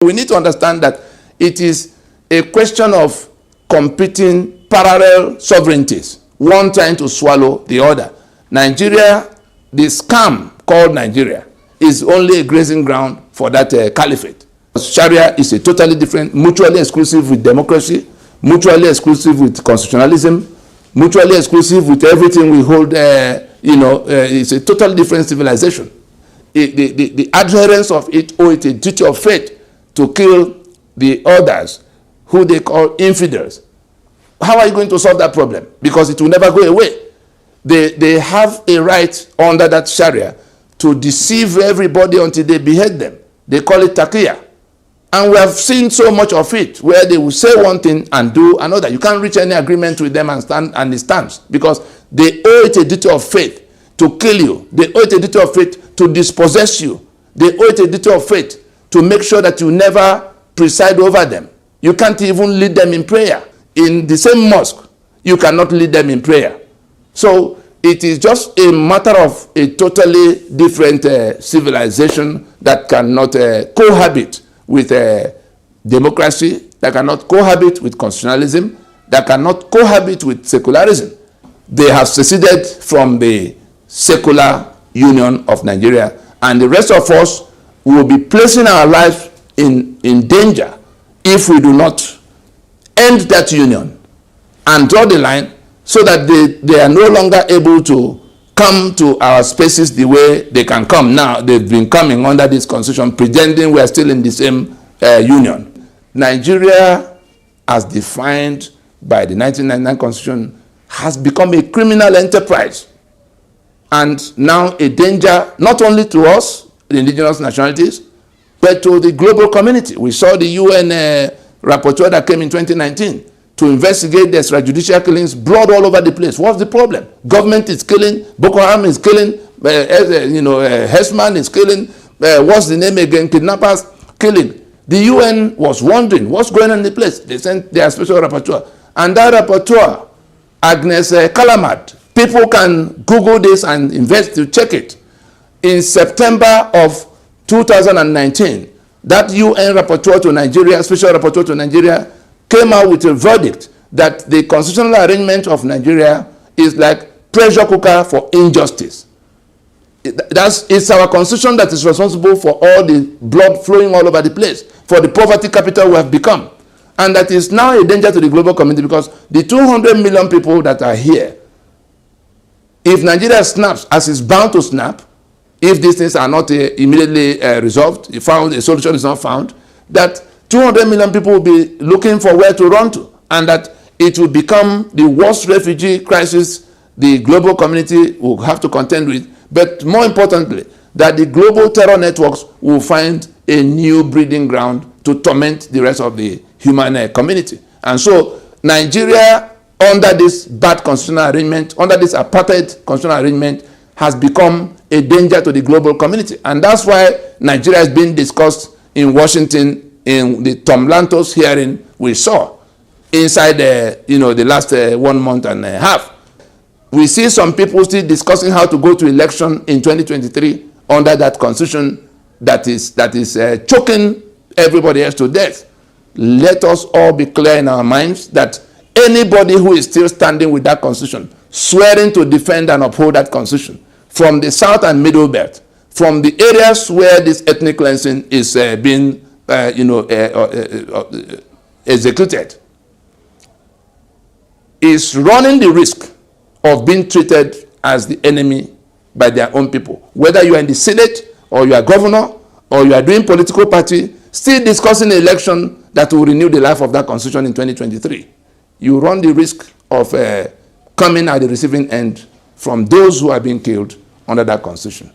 We need to understand that it is a question of competing parallel sovereignties, one trying to swallow the other. Nigeria, the scam called Nigeria, is only a grazing ground for that caliphate. Sharia is a totally different, mutually exclusive with democracy, mutually exclusive with constitutionalism, mutually exclusive with everything we hold, it's a totally different civilization. The adherents of it owe it a duty of faith to kill the others, who they call infidels. How are you going to solve that problem? Because it will never go away. They have a right under that Sharia to deceive everybody until they behead them. They call it taqiyya. And we have seen so much of it, where they will say one thing and do another. You can't reach any agreement with them and stand and it stands, because they owe it a duty of faith to kill you. They owe it a duty of faith to dispossess you. They owe it a duty of faith to make sure that you never preside over them. You can't even lead them in prayer. In the same mosque, you cannot lead them in prayer. So it is just a matter of a totally different civilization that cannot cohabit with democracy, that cannot cohabit with constitutionalism, that cannot cohabit with secularism. They have seceded from the secular union of Nigeria, and the rest of us will be placing our lives in danger if we do not end that union and draw the line, so that they are no longer able to come to our spaces the way they can come now. They've been coming under this constitution, pretending we are still in the same union. Nigeria, as defined by the 1999 constitution, has become a criminal enterprise, and now a danger not only to us, the indigenous nationalities, but to the global community. We saw the UN rapporteur that came in 2019 to investigate the extrajudicial killings, blood all over the place. What's the problem? Government is killing, Boko Haram is killing, Hesman is killing, what's the name again? Kidnappers killing. The UN was wondering what's going on in the place. They sent their special rapporteur. And that rapporteur, Agnes Kalamat, people can Google this and invest to check it. In September of 2019, that UN rapporteur to Nigeria, special rapporteur to Nigeria, came out with a verdict that the constitutional arrangement of Nigeria is like pressure cooker for injustice. It's our constitution that is responsible for all the blood flowing all over the place, for the poverty capital we have become. And that is now a danger to the global community, because the 200 million people that are here, if Nigeria snaps, as it's bound to snap, if these things are not immediately resolved, if a solution is not found, that 200 million people will be looking for where to run to, and that it will become the worst refugee crisis the global community will have to contend with. But more importantly, that the global terror networks will find a new breeding ground to torment the rest of the human community. And so Nigeria, under this bad constitutional arrangement, under this apartheid constitutional arrangement, has become a danger to the global community. And that's why Nigeria is being discussed in Washington in the Tom Lantos hearing we saw inside the last 1 month and a half. We see some people still discussing how to go to election in 2023 under that constitution that is choking everybody else to death. Let us all be clear in our minds that anybody who is still standing with that constitution, swearing to defend and uphold that constitution, from the South and Middle Belt, from the areas where this ethnic cleansing is being executed, is running the risk of being treated as the enemy by their own people. Whether you are in the Senate, or you are governor, or you are doing political party, still discussing an election that will renew the life of that constitution in 2023. You run the risk of coming at the receiving end from those who are being killed under that constitution.